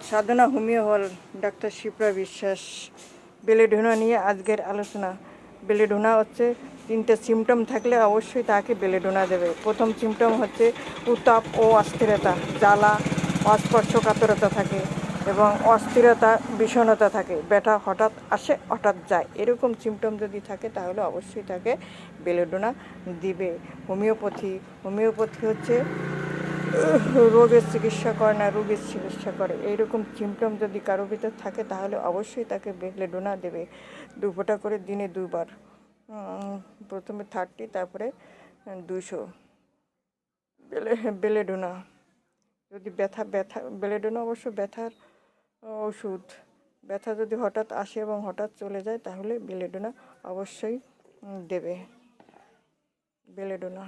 সাধনা homeo হল, doctor Shipra বিশ্বাস। Belladonna নিয়ে আজকের আলোচনা। বেলেডোনা হচ্ছে 3টে সিমটম থাকলে অবশ্যই তাকে বেলেডোনা দেবে। প্রথম সিমটম হচ্ছে উত্তাপ ও অস্থিরতা, জ্বালা, অস্পর্শকাতরতা থাকে এবং অস্থিরতা, বিষণ্ণতা থাকে, ব্যথা হঠাৎ আসে হঠাৎ যায়, এরকম সিমটম যদি থাকে তাহলে অবশ্যই তাকে বেলেডোনা দিবে। হোমিওপ্যাথি হচ্ছে রোগের চিকিৎসা করে না, রোগের চিকিৎসা করে। এইরকম সিমটম যদি কারো ভিতর থাকে তাহলে অবশ্যই তাকে বেলেডোনা দেবে। 2 ফোঁটা করে দিনে 2 বার, প্রথমে 30, তারপরে 200 বেলেডোনা। যদি ব্যথা বেলেডোনা অবশ্য ব্যথার ওষুধ। ব্যথা যদি হঠাৎ আসে এবং হঠাৎ চলে যায় তাহলে বেলেডোনা অবশ্যই দেবে। বেলেডোনা।